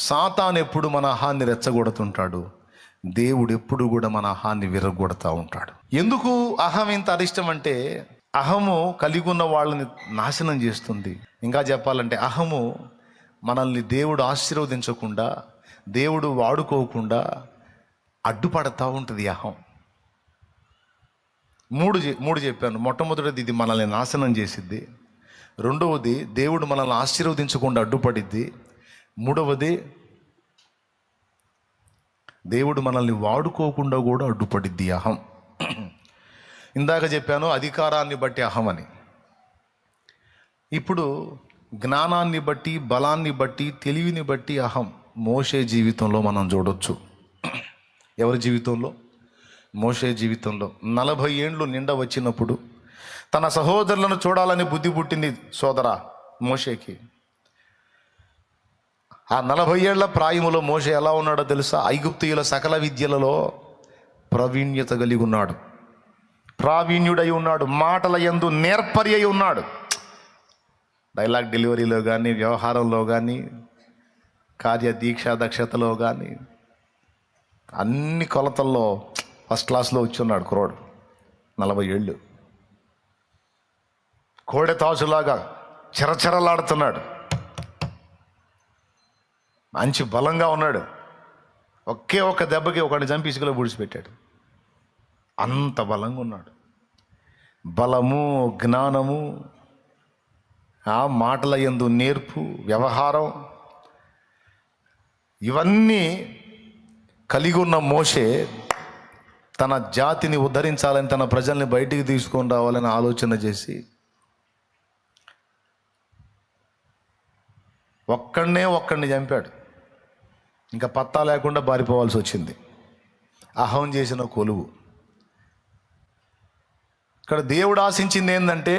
సాతాను ఎప్పుడు మన అహాన్ని రెచ్చగొడుతుంటాడు, దేవుడు ఎప్పుడు కూడా మన అహాన్ని విరగొడతా ఉంటాడు. ఎందుకు అహం ఇంత అరిష్టం అంటే, అహము కలిగి ఉన్న వాళ్ళని నాశనం చేస్తుంది. ఇంకా చెప్పాలంటే అహము మనల్ని దేవుడు ఆశీర్వదించకుండా, దేవుడు వాడుకోకుండా అడ్డుపడతా ఉంటుంది అహం. మూడు చెప్పాను. మొట్టమొదటిది ఇది మనల్ని నాశనం చేసిద్ది, రెండవది దేవుడు మనల్ని ఆశీర్వదించకుండా అడ్డుపడిద్ది, మూడవది దేవుడు మనల్ని వాడుకోకుండా కూడా అడ్డుపడిద్ది అహం. ఇందాక చెప్పాను అధికారాన్ని బట్టి అహం అని. ఇప్పుడు జ్ఞానాన్ని బట్టి, బలాన్ని బట్టి, తెలివిని బట్టి అహం మోషే జీవితంలో మనం చూడొచ్చు. ఎవరి జీవితంలో? మోషే జీవితంలో 40 ఏండ్లు నిండా వచ్చినప్పుడు తన సహోదరులను చూడాలని బుద్ధి పుట్టింది సోదరా మోషేకి. ఆ 40 ఏళ్ల ప్రాయములో మోషే ఎలా ఉన్నాడో తెలుసా? ఐగుప్తీయుల సకల విద్యలలో ప్రావీణ్యత కలిగి ఉన్నాడు, ప్రావీణ్యుడై ఉన్నాడు, మాటల యందు నేర్పరి అయి ఉన్నాడు. డైలాగ్ డెలివరీలో కానీ, వ్యవహారంలో కానీ, కార్యదీక్షా దక్షతలో కానీ అన్ని కొలతల్లో ఫస్ట్ క్లాస్లో వచ్చి ఉన్నాడు కుర్రోడు. 40 ఏళ్ళు కోడె తాజులాగా చెరచెరలాడుతున్నాడు, మంచి బలంగా ఉన్నాడు. ఒకే ఒక్క దెబ్బకి ఒకటి చంపి ఇసుకలో పూడ్చిపెట్టాడు. అంత బలంగా ఉన్నాడు. బలము, జ్ఞానము, ఆ మాటల యందు నేర్పు, వ్యవహారం, ఇవన్నీ కలిగి ఉన్న మోషే తన జాతిని ఉద్ధరించాలని, తన ప్రజల్ని బయటికి తీసుకొని రావాలని ఆలోచన చేసి ఒక్కడిని చంపాడు. ఇంకా పత్తా లేకుండా పారిపోవాల్సి వచ్చింది. అహం చేసిన కొలువు. ఇక్కడ దేవుడు ఆశించింది ఏంటంటే,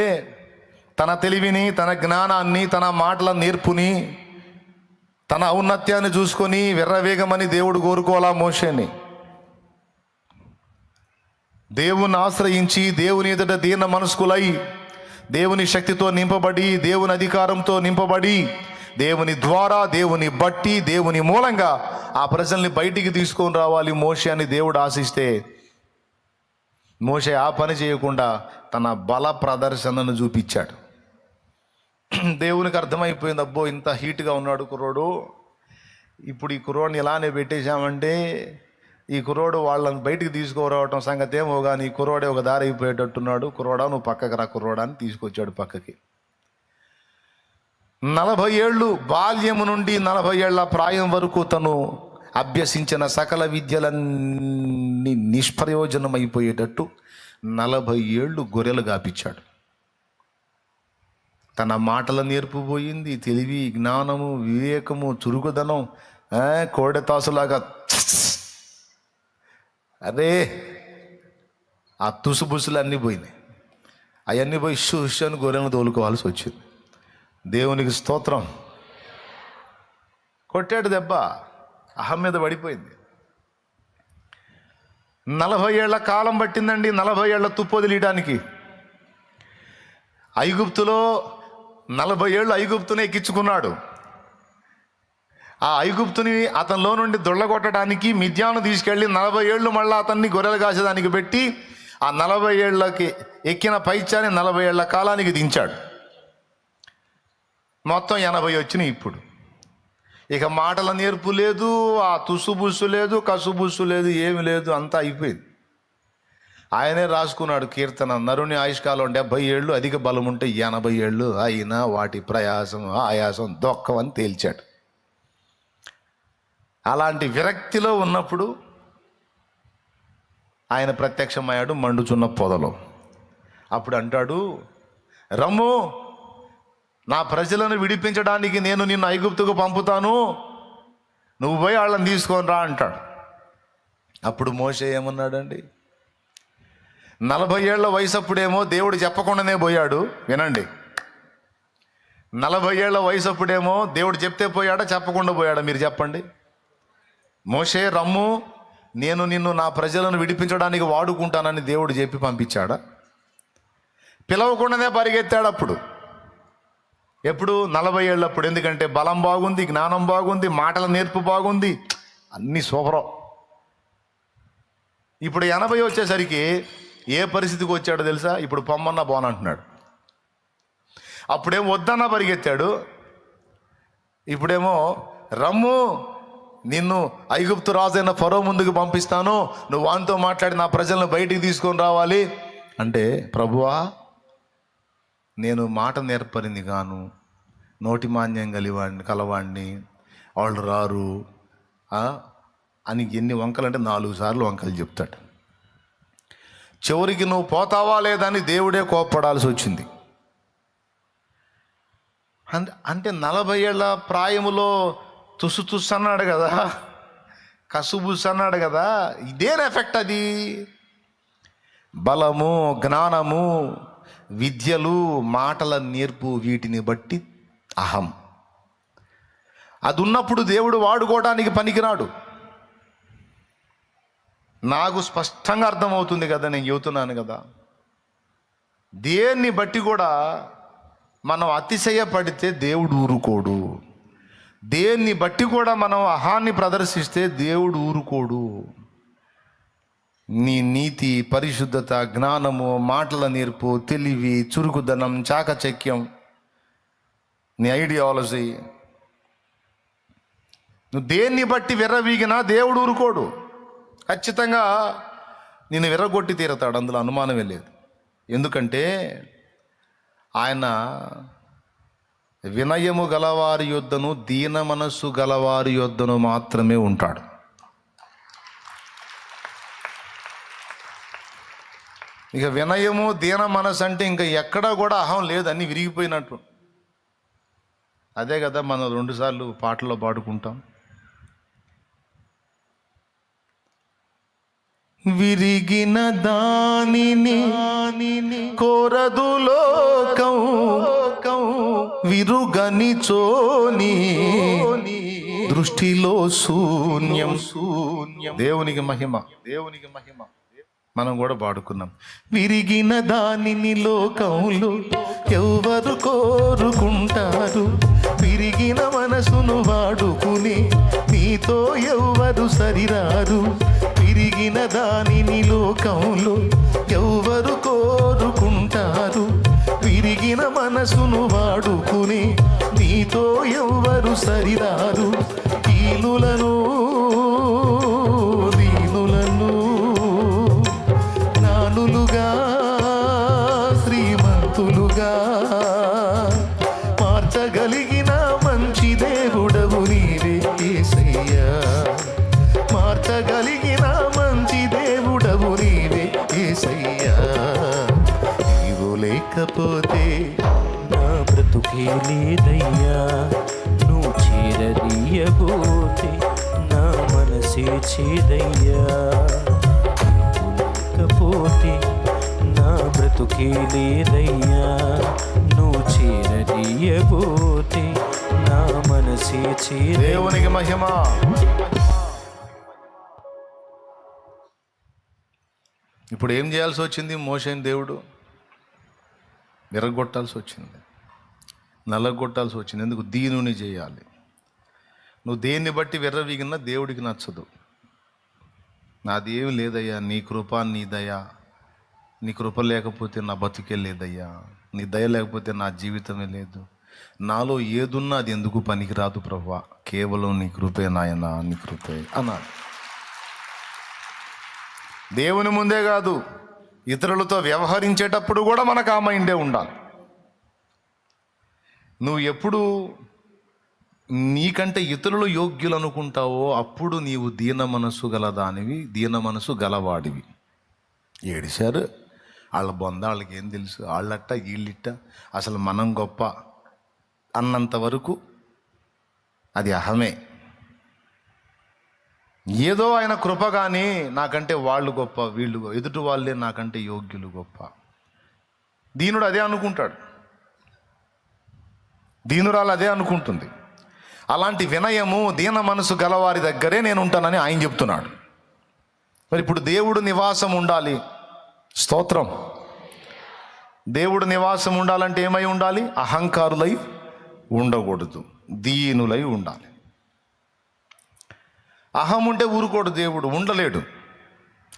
తన తెలివిని, తన జ్ఞానాన్ని, తన మాటల నేర్పుని, తన ఔన్నత్యాన్ని చూసుకొని విర్రవేగమని దేవుడు కోరుకోవాలా మోషేని. దేవుని ఆశ్రయించి, దేవుని ఎదుట దీన మనస్కులై, దేవుని శక్తితో నింపబడి, దేవుని అధికారంతో నింపబడి, దేవుని ద్వారా, దేవుని బట్టి, దేవుని మూలంగా ఆ ప్రజల్ని బయటికి తీసుకొని రావాలి మోషే అని దేవుడు ఆశిస్తే, మోషే ఆ పని చేయకుండా తన బల ప్రదర్శనను చూపించాడు. దేవునికి అర్థమైపోయింది, అబ్బో ఇంత హీట్గా ఉన్నాడు కుర్రోడు, ఇప్పుడు ఈ కుర్రోడిని ఇలానే పెట్టేశామంటే ఈ కుర్రోడు వాళ్ళని బయటికి తీసుకురావటం సంగతి ఏమో, కానీ ఈ కుర్రోడే ఒక దారి అయిపోయేటట్టున్నాడు, కుర్రోడా నువ్వు పక్కకు రా కుర్రోడా అని తీసుకొచ్చాడు పక్కకి. 40 ఏళ్ళు బాల్యము నుండి 40 ఏళ్ల ప్రాయం వరకు తను అభ్యసించిన సకల విద్యలన్నీ నిష్ప్రయోజనమైపోయేటట్టు 40 ఏళ్ళు గొర్రెలు గాపించాడు. తన మాటల నేర్పు పోయింది, తెలివి, జ్ఞానము, వివేకము, చురుకుదనం, కోడెతాసులాగా అదే ఆ తుసుబుసులు అన్నీ పోయినాయి. అవన్నీ పోయి షుష్ అని గొర్రెలను తోలుకోవాల్సి వచ్చింది. దేవునికి స్తోత్రం. కొట్టాడు దెబ్బ, అహం మీద పడిపోయింది. 40 ఏళ్ల కాలం పట్టిందండి, 40 ఏళ్ల తుప్పు వదిలేయడానికి. ఐగుప్తులో 40 ఏళ్ళు ఐగుప్తుని ఎక్కించుకున్నాడు. ఆ ఐగుప్తుని అతనిలో నుండి దొళ్ళగొట్టడానికి మిద్యాను తీసుకెళ్ళి 40 ఏళ్ళు మళ్ళీ అతన్ని గొర్రెలు కాసేదానికి పెట్టి, ఆ 40 ఏళ్ళకి ఎక్కిన పైచాన్ని 40 ఏళ్ల కాలానికి దించాడు. మొత్తం 80 వచ్చినాయి. ఇప్పుడు ఇక మాటల నేర్పు లేదు, ఆ తుసుబుస్సు లేదు, కసుబుస్సు లేదు, ఏమి లేదు, అంతా అయిపోయింది. ఆయనే రాసుకున్నాడు కీర్తన, నరుని ఆయుష్కాలం 70 ఏళ్ళు, అధిక బలం ఉంటే 80 ఏళ్ళు, అయినా వాటి ప్రయాసం ఆయాసం దొక్కవని తేల్చాడు. అలాంటి విరక్తిలో ఉన్నప్పుడు ఆయన ప్రత్యక్షమయ్యాడు మండుచున్న పొదలో. అప్పుడు అంటాడు, రమ్ము నా ప్రజలను విడిపించడానికి నేను నిన్ను ఐగుప్తుకు పంపుతాను, నువ్వు పోయి వాళ్ళని తీసుకొని రా అంటాడు. అప్పుడు మోషే ఏమన్నాడండి? 40 ఏళ్ల వయసు అప్పుడేమో దేవుడు చెప్పకుండానే పోయాడు. వినండి, 40 ఏళ్ల వయసు అప్పుడేమో దేవుడు చెప్తే పోయాడా, చెప్పకుండా పోయాడా? మీరు చెప్పండి. మోషే రమ్ము, నేను నిన్ను నా ప్రజలను విడిపించడానికి వాడుకుంటానని దేవుడు చెప్పి పంపించాడా? పిలవకుండానే పరిగెత్తాడు. అప్పుడు ఎప్పుడు 40 ఏళ్ళప్పుడు. ఎందుకంటే బలం బాగుంది, జ్ఞానం బాగుంది, మాటల నేర్పు బాగుంది, అన్నీ సూపరం. ఇప్పుడు 80 వచ్చేసరికి ఏ పరిస్థితికి వచ్చాడో తెలుసా? ఇప్పుడు పొమ్మన్నా బాగుంటున్నాడు. అప్పుడేమో వద్దన్నా పరిగెత్తాడు, ఇప్పుడేమో రమ్ము, నిన్ను ఐగుప్తు రాజైన ఫరో ముందుకు పంపిస్తాను, నువ్వు వానితో మాట్లాడి నా ప్రజలను బయటికి తీసుకొని రావాలి అంటే, ప్రభువా నేను మాట నేర్పరింది గాను, నోటి మాన్యం కలవాడిని, వాళ్ళు రారు అని ఎన్ని వంకలంటే 4 సార్లు వంకలు చెప్తాడు. చివరికి నువ్వు పోతావా లేదని దేవుడే కోప్పడాల్సి వచ్చింది. అంటే 40 ఏళ్ళ ప్రాయములో తుస్సు అన్నాడు కదా, కసుబుస్ అన్నాడు కదా, ఇదేం ఎఫెక్ట్ అది? బలము, జ్ఞానము, విద్యలు, మాటల నేర్పు, వీటిని బట్టి అహం. అది ఉన్నప్పుడు దేవుడు వాడుకోవడానికి పనికిరాడు. నాకు స్పష్టంగా అర్థమవుతుంది కదా, నేను చెబుతున్నాను కదా. దేన్ని బట్టి కూడా మనం అతిశయపడితే దేవుడు ఊరుకోడు. దేన్ని బట్టి కూడా మనం అహాన్ని ప్రదర్శిస్తే దేవుడు ఊరుకోడు. నీ నీతి, పరిశుద్ధత, జ్ఞానము, మాటల నేర్పు, తెలివి, చురుకుదనం, చాకచక్యం, నీ ఐడియాలజీ, నువ్వు దేన్ని బట్టి విర్రవీగినా దేవుడు ఊరుకోడు. ఖచ్చితంగా నేను విర్రగొట్టి తీరతాడు, అందులో అనుమానమే లేదు. ఎందుకంటే ఆయన వినయము గలవారి యొద్దను, దీన మనస్సు గలవారి యొద్దను మాత్రమే ఉంటాడు. ఇక వినయము, దీన మనసు అంటే ఇంకా ఎక్కడా కూడా అహం లేదు, అన్నీ విరిగిపోయినట్టు. అదే కదా మనం 2 సార్లు పాటల్లో పాడుకుంటాం. విరిగిన దానిని కోరదు లోకం, విరుగని చోని దృష్టిలో శూన్యం. దేవునికి మహిమ, దేవునికి మహిమ. మనం కూడా పాడుకున్నాం. విరిగిన దానిని లోకంలో ఎవరు కోరుకుంటారు, విరిగిన మనసును వాడుకుని నీతో ఎవరు సరిరారు. విరిగిన దానిని లోకంలో ఎవరు కోరుకుంటారు, విరిగిన మనసును వాడుకుని నీతో ఎవరు సరిరారు. దీనులను జ్ఞానులుగా శ్రీమంతులుగా మార్చగలిగిన మంచి దేవుడవు నీవే యేసయ్యా. మార్చగలిగిన మంచి దేవుడవు నీవే యేసయ్యా. నీవు లేకపోతే నా బ్రతుకే లేదయ్యా, నువ్వు చేరదీయబోతే నా మనసే చేదయ్యా. లేకపోతే నా బ్రతుకే లేదయ్యా, నువ్వు చేరదీయబోతే నా మనసే చేదయ్యా. దేవునికి మహిమ. ఇప్పుడు ఏం చేయాల్సి వచ్చింది? మోషేని దేవుడు విరగొట్టాల్సి వచ్చింది, నల్లగొట్టాల్సి వచ్చింది. ఎందుకు? దీనుని చేయాలి. నువ్వు దేన్ని బట్టి విర్రవీగినా దేవుడికి నచ్చదు. నాది ఏమి లేదయ్యా, నీ కృప, నీ దయ, నీ కృప లేకపోతే నా బతుకే లేదయ్యా, నీ దయ లేకపోతే నా జీవితమే లేదు, నాలో ఏదున్నా అది ఎందుకు పనికిరాదు ప్రభువా, కేవలం నీ కృపే నాయనా, నీ కృపే అన్నాడు. దేవుని ముందే కాదు, ఇతరులతో వ్యవహరించేటప్పుడు కూడా మనకు ఆ మైండే ఉండాలి. నువ్వు ఎప్పుడు నీకంటే ఇతరులు యోగ్యులు అనుకుంటావో అప్పుడు నీవు దీన మనసు గలదానివి, దీన మనసు గలవాడివి. ఏడిశారు వాళ్ళ బొంద, వాళ్ళకి ఏం తెలుసు, వాళ్ళట్ట వీళ్ళిట్ట, అసలు మనం గొప్ప అన్నంత వరకు అది అహమే. ఏదో ఆయన కృప కానీ నాకంటే వాళ్ళు గొప్ప, వీళ్ళు ఎదుటి వాళ్ళే నాకంటే యోగ్యులు గొప్ప. దీనుడు అదే అనుకుంటాడు, దీనురాలు అదే అనుకుంటుంది. అలాంటి వినయము, దీన మనసు గలవారి దగ్గరే నేను ఉంటానని ఆయన చెప్తున్నాడు. మరి ఇప్పుడు దేవుడు నివాసం ఉండాలి. స్తోత్రం. దేవుడు నివాసం ఉండాలంటే ఏమై ఉండాలి? అహంకారులై ఉండకూడదు, దీనులై ఉండాలి. అహం ఉంటే ఊరుకోడు దేవుడు, ఉండలేడు,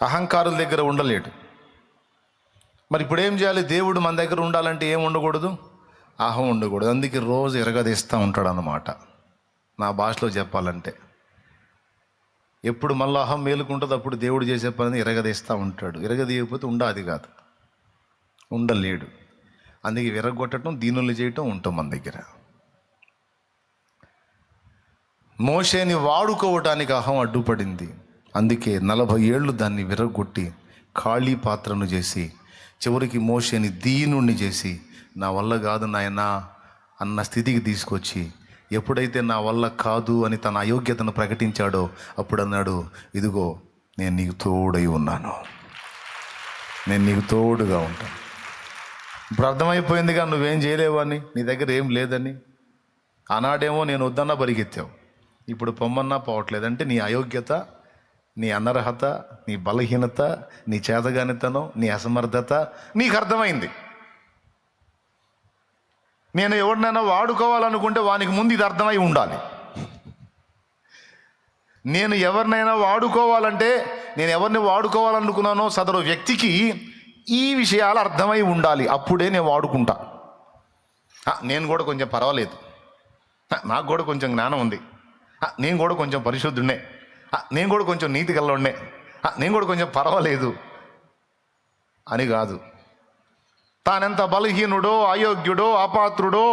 అహంకారుల దగ్గర ఉండలేడు. మరి ఇప్పుడు ఏం చేయాలి? దేవుడు మన దగ్గర ఉండాలంటే ఏం ఉండకూడదు? అహం ఉండకూడదు. అందుకే రోజు ఎరగదీస్తూ ఉంటాడు అన్నమాట. నా భాషలో చెప్పాలంటే ఎప్పుడు మళ్ళీ అహం మేలుకుంటుంది అప్పుడు దేవుడు చేసే పనిని ఎరగదీస్తూ ఉంటాడు. ఎరగదీయకపోతే ఉండాది కాదు, ఉండలేడు. అందుకే విరగొట్టడం, దీనులు చేయటం ఉంటాం మన దగ్గర. మోషేని వాడుకోవటానికి అహం అడ్డుపడింది. అందుకే 40 ఏళ్ళు దాన్ని విరగొట్టి ఖాళీ పాత్రను చేసి చివరికి మోషేని దీనుణ్ణి చేసి నా వల్ల కాదు నాయనా అన్న స్థితికి తీసుకొచ్చి, ఎప్పుడైతే నా వల్ల కాదు అని తన అయోగ్యతను ప్రకటించాడో అప్పుడు అన్నాడు, ఇదిగో నేను నీకు తోడై ఉన్నాను, నేను నీకు తోడుగా ఉంటాను. ఇప్పుడు అర్థమైపోయిందిగా నువ్వేం చేయలేవని, నీ దగ్గర ఏం లేదని. ఆనాడేమో నేను వద్దన్నా పరిగెత్తావు, ఇప్పుడు పొమ్మన్నా పోవట్లేదు. అంటే నీ అయోగ్యత, నీ అనర్హత, నీ బలహీనత, నీ చేతగానితనం, నీ అసమర్థత నీకు అర్థమైంది. నేను ఎవరినైనా వాడుకోవాలనుకుంటే వానికి ముందు ఇది అర్థమై ఉండాలి. నేను ఎవరినైనా వాడుకోవాలంటే, నేను ఎవరిని వాడుకోవాలనుకున్నానో సదరు వ్యక్తికి ఈ విషయాలు అర్థమై ఉండాలి. అప్పుడే నేను వాడుకుంటా. నేను కూడా కొంచెం పర్వాలేదు, నాకు కూడా కొంచెం జ్ఞానం ఉంది, నేను కూడా కొంచెం పరిశుద్ధుడినే, నేను కూడా కొంచెం నీతి గల్లోనే, నేను కూడా కొంచెం పర్వాలేదు అని కాదు. తానెంత బలహీనుడో, అయోగ్యుడో, అపాత్రుడో,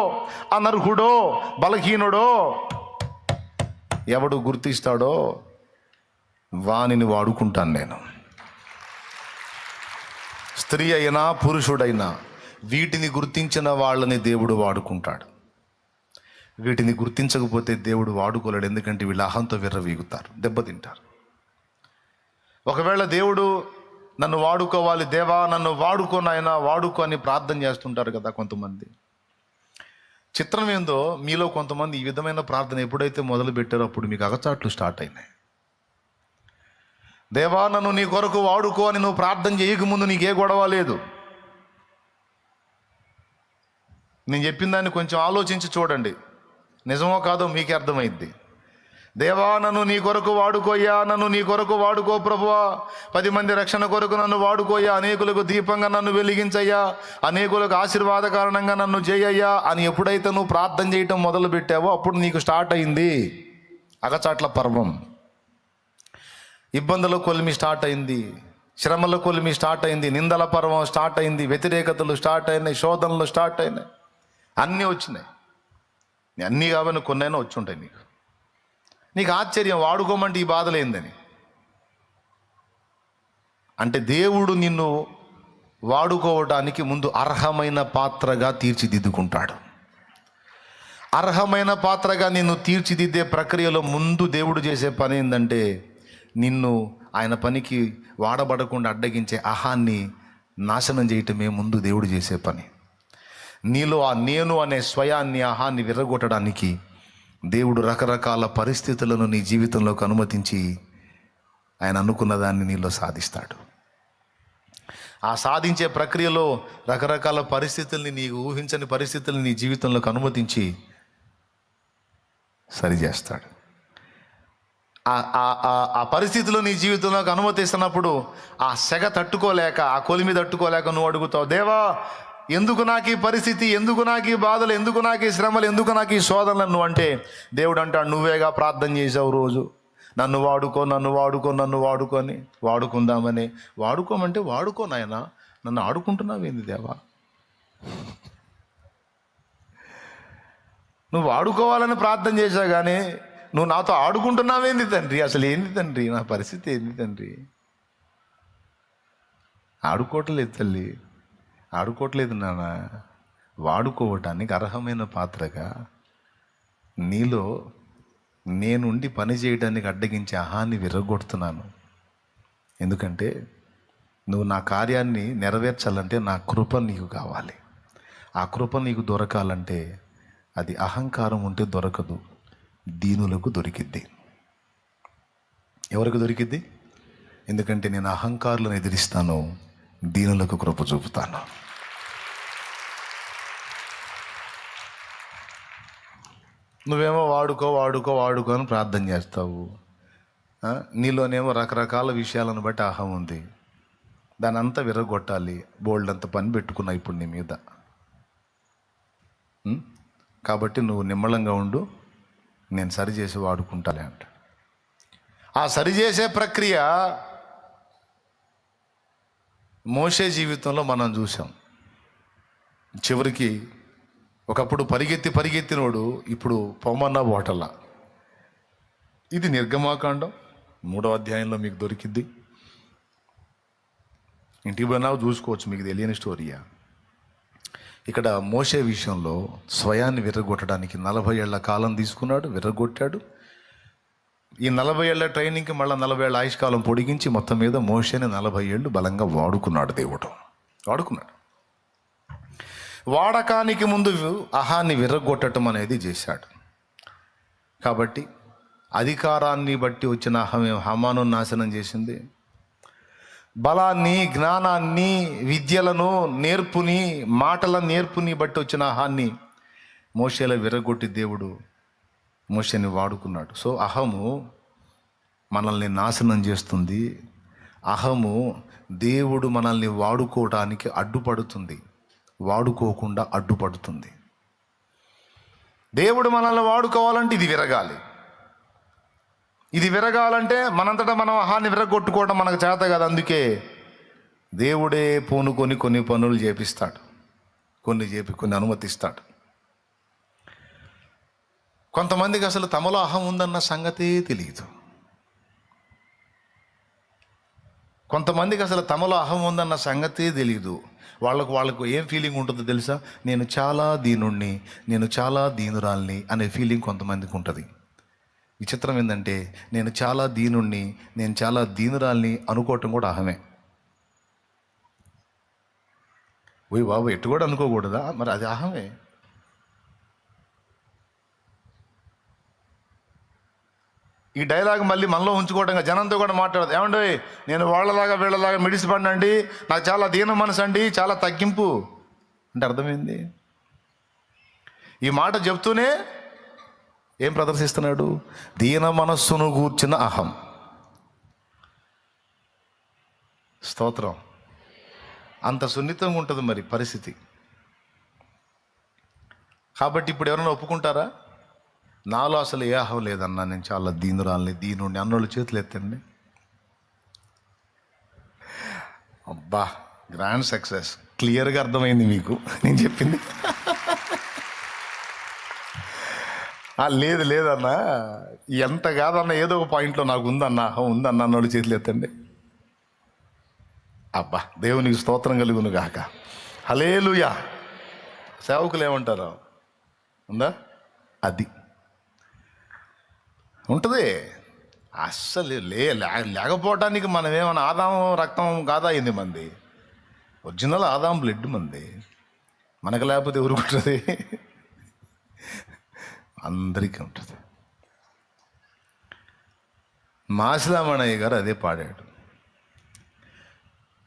అనర్హుడో, బలహీనుడో ఎవడు గుర్తిస్తాడో వానిని వాడుకుంటాను నేను. స్త్రీ అయినా పురుషుడైనా వీటిని గుర్తించిన వాళ్ళని దేవుడు వాడుకుంటాడు. వీటిని గుర్తించకపోతే దేవుడు వాడుకోలేడు. ఎందుకంటే వీళ్ళ అహంతో విర్రవీగుతారు, దెబ్బతింటారు. ఒకవేళ దేవుడు నన్ను వాడుకోవాలి, దేవా నన్ను వాడుకోనైనా వాడుకో అని ప్రార్థన చేస్తుంటారు కదా కొంతమంది. చిత్రం ఏందో, మీలో కొంతమంది ఈ విధమైన ప్రార్థన ఎప్పుడైతే మొదలు పెట్టారో అప్పుడు మీకు అగచాట్లు స్టార్ట్ అయినాయి. దేవా నన్ను నీ కొరకు వాడుకో అని నువ్వు ప్రార్థన చేయకముందు నీకే గొడవ లేదు. నేను చెప్పిన దాన్ని కొంచెం ఆలోచించి చూడండి, నిజమో కాదో మీకే అర్థమైద్ది. దేవా నన్ను నీ కొరకు వాడుకోయ్యా, నన్ను నీ కొరకు వాడుకో ప్రభువా, 10 మంది రక్షణ కొరకు నన్ను వాడుకోయ్యా, అనేకులకు దీపంగా నన్ను వెలిగించయ్యా, అనేకులకు ఆశీర్వాద కారణంగా నన్ను చేయయ్యా అని ఎప్పుడైతే నువ్వు ప్రార్థన చేయటం మొదలు పెట్టావో అప్పుడు నీకు స్టార్ట్ అయింది అగచాట్ల పర్వం. ఇబ్బందుల కొలిమి స్టార్ట్ అయింది, శ్రమల కొలిమి స్టార్ట్ అయింది, నిందల పర్వం స్టార్ట్ అయింది, వ్యతిరేకతలు స్టార్ట్ అయినాయి, శోధనలు స్టార్ట్ అయినాయి, అన్నీ వచ్చినాయి. అన్నీ కాబట్టి కొన్నైనా వచ్చి ఉంటాయి. నీకు ఆశ్చర్యం, వాడుకోమంటే ఈ బాధలేందని. అంటే దేవుడు నిన్ను వాడుకోవడానికి ముందు అర్హమైన పాత్రగా తీర్చిదిద్దుకుంటాడు. అర్హమైన పాత్రగా నిన్ను తీర్చిదిద్దే ప్రక్రియలో ముందు దేవుడు చేసే పని ఏంటంటే, నిన్ను ఆయన పనికి వాడబడకుండా అడ్డగించే అహాన్ని నాశనం చేయటమే ముందు దేవుడు చేసే పని. నీలో ఆ నేను అనే స్వయాన్ని, అహాన్ని విర్రగొట్టడానికి దేవుడు రకరకాల పరిస్థితులను నీ జీవితంలోకి అనుమతించి ఆయన అనుకున్న దాన్ని నీలో సాధిస్తాడు. ఆ సాధించే ప్రక్రియలో రకరకాల పరిస్థితుల్ని, నీకు ఊహించని పరిస్థితుల్ని నీ జీవితంలోకి అనుమతించి సరిచేస్తాడు. ఆ పరిస్థితులు నీ జీవితంలోకి అనుమతిస్తున్నప్పుడు ఆ సెగ తట్టుకోలేక, ఆ కొలిమి తట్టుకోలేక నువ్వు అడుగుతావు, దేవా ఎందుకు నాకు ఈ పరిస్థితి, ఎందుకు నాకు ఈ బాధలు, ఎందుకు నాకు ఈ శ్రమలు, ఎందుకు నాకు ఈ శోధనలు నువ్వు అంటే, దేవుడు అంటాడు, నువ్వేగా ప్రార్థన చేసావు రోజు, నన్ను వాడుకో, నన్ను వాడుకో, నన్ను వాడుకొని వాడుకుందామని. వాడుకోమంటే వాడుకో నాయనా, నన్ను ఆడుకుంటున్నావేంది దేవా? నువ్వు వాడుకోవాలని ప్రార్థన చేశావు కానీ నువ్వు నాతో ఆడుకుంటున్నావేంది తండ్రి? అసలు ఏంది తండ్రి నా పరిస్థితి, ఏంది తండ్రి? ఆడుకోవట్లేదు తల్లి, ఆడుకోవట్లేదు నాన్న. వాడుకోవటానికి అర్హమైన పాత్రగా నీలో నేనుండి పని చేయడానికి అడ్డగించే అహాన్ని విర్రగొడుతున్నాను. ఎందుకంటే నువ్వు నా కార్యాన్ని నెరవేర్చాలంటే నా కృప నీకు కావాలి. ఆ కృప నీకు దొరకాలంటే అది అహంకారం ఉంటే దొరకదు, దీనులకు దొరికిద్ది. ఎవరికి దొరికిద్ది? ఎందుకంటే నేను అహంకారులను ఎదిరిస్తాను, దీనులకు కృప చూపుతాను. నువ్వేమో వాడుకో అని ప్రార్థన చేస్తావు. నీలోనేమో రకరకాల విషయాలను బట్టి అహం ఉంది. దాని అంతా విరగొట్టాలి. బోల్డ్ అంత పని పెట్టుకున్నా ఇప్పుడు నీ మీద. కాబట్టి నువ్వు నిమ్మళంగా ఉండు, నేను సరిచేసి వాడుకుంటాలే అంట. ఆ సరిచేసే ప్రక్రియ మోషే జీవితంలో మనం చూసాం. చివరికి ఒకప్పుడు పరిగెత్తినోడు ఇప్పుడు పొమ్మన్నా బోటల్లా. ఇది నిర్గమాకాండం 3వ అధ్యాయంలో మీకు దొరికిద్ది. ఇంటికి పోయినావు చూసుకోవచ్చు, మీకు తెలియని స్టోరీయా. ఇక్కడ మోషే విషయంలో స్వయాన్ని విర్రగొట్టడానికి 40 ఏళ్ల కాలం తీసుకున్నాడు, విర్రగొట్టాడు. ఈ 40 ఏళ్ల ట్రైనింగ్కి మళ్ళీ 40 ఏళ్ల ఆయుష్కాలం పొడిగించి మొత్తం మీద మోషేని 40 ఏళ్ళు బలంగా వాడుకున్నాడు. దేవుడు వాడుకున్నాడు. వాడకానికి ముందు అహాన్ని విర్రగొట్టడం అనేది చేశాడు. కాబట్టి అధికారాన్ని బట్టి వచ్చిన హమాను నాశనం చేసింది. బలాన్ని, జ్ఞానాన్ని, విద్యలను, నేర్పుని, మాటల నేర్పుని బట్టి వచ్చిన అహాన్ని మోషేలో విర్రగొట్టి దేవుడు మోషేని వాడుకున్నాడు. సో అహము మనల్ని నాశనం చేస్తుంది. అహము దేవుడు మనల్ని వాడుకోవడానికి అడ్డుపడుతుంది, వాడుకోకుండా అడ్డుపడుతుంది. దేవుడు మనల్ని వాడుకోవాలంటే ఇది విరగాలి. ఇది విరగాలంటే మనంతటా మనం అహాన్ని విరగొట్టుకోవడం మనకు చేత కాదు. అందుకే దేవుడే పూనుకొని కొన్ని పనులు చేపిస్తాడు, కొన్ని అనుమతిస్తాడు. కొంతమందికి అసలు తమలో అహం ఉందన్న సంగతే తెలియదు. కొంతమందికి అసలు తమలో అహం ఉందన్న సంగతే తెలియదు. వాళ్ళకు ఏం ఫీలింగ్ ఉంటుందో తెలుసా? నేను చాలా దీనుణ్ణి, నేను చాలా దీనురాల్ని అనే ఫీలింగ్ కొంతమందికి ఉంటుంది. విచిత్రం ఏంటంటే నేను చాలా దీనుణ్ణి, నేను చాలా దీనురాల్ని అనుకోవటం కూడా అహమే. ఓయ్ బాబు, ఎట్టు కూడా అనుకోకూడదా? మరి అది అహమే. ఈ డైలాగ్ మళ్ళీ మనలో ఉంచుకోవడంగా జనంతో కూడా మాట్లాడదు. ఏమండి, నేను వాళ్ళలాగా వీళ్ళలాగా మిడిసిపడినండి, నాకు చాలా దీన మనసు అండి, చాలా తగ్గింపు అంటే అర్థమైంది. ఈ మాట చెప్తూనే ఏం ప్రదర్శిస్తున్నాడు? దీన మనస్సును గూర్చిన అహం. స్తోత్రం. అంత సున్నితంగా ఉంటుంది మరి పరిస్థితి. కాబట్టి ఇప్పుడు ఎవరైనా ఒప్పుకుంటారా? నాలో అసలు ఏ అహం లేదన్నా, నేను చాలా దీనురాల్ని, దీనుడిని అన్నోళ్ళు చేతులు ఎత్తండి. అబ్బా, గ్రాండ్ సక్సెస్. క్లియర్గా అర్థమైంది మీకు నేను చెప్పింది. లేదన్నా, ఎంత కాదన్నా ఏదో ఒక పాయింట్లో నాకు ఉందన్నా, అహం ఉందన్నా అన్నోళ్ళు చేతులు ఎత్తండి. అబ్బా, దేవునికి స్తోత్రం కలుగును గాక. హల్లెలూయా. సేవకులు ఏమంటారు? ఉందా? అది ఉంటుంది. అస్సలు లేకపోవటానికి మనం ఏమైనా ఆదాం రక్తం కాదా? అయింది మంది ఒరిజినల్ ఆదాం బ్లడ్ మంది. మనకు లేకపోతే ఎవరికి ఉంటుంది? అందరికీ ఉంటుంది. మాసిలామణయ్య గారు అదే పాడాడు.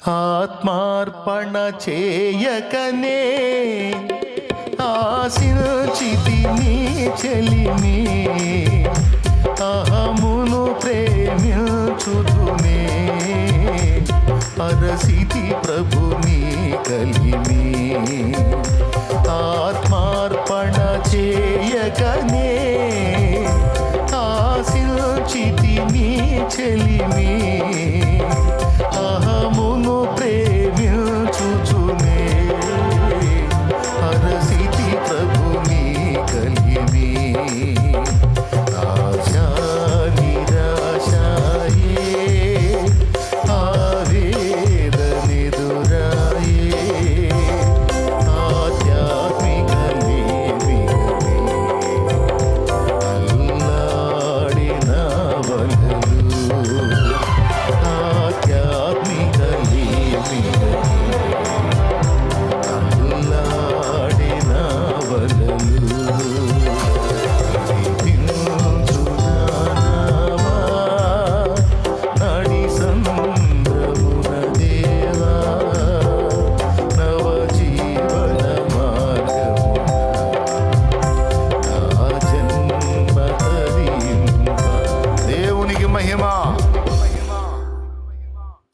ఆత్మార్పణ చేయకనే ఆశించితి నీ చెలిమి, అహమును ప్రేమించుదునే అరసితి ప్రభుని కలిమి. ఆత్మార్పణ చేయకనే ఆశించితి నీ చెలిమి, అహమును ప్రేమించుచునే అరసితి ప్రభుని కలిమి. ఆశా నిరాశాయే ఆవేదనెదురాయే ఆధ్యాత్మిక లేమిగలే అల్లాడిన వలలు ఆధ్యాత్మిక మహిమ.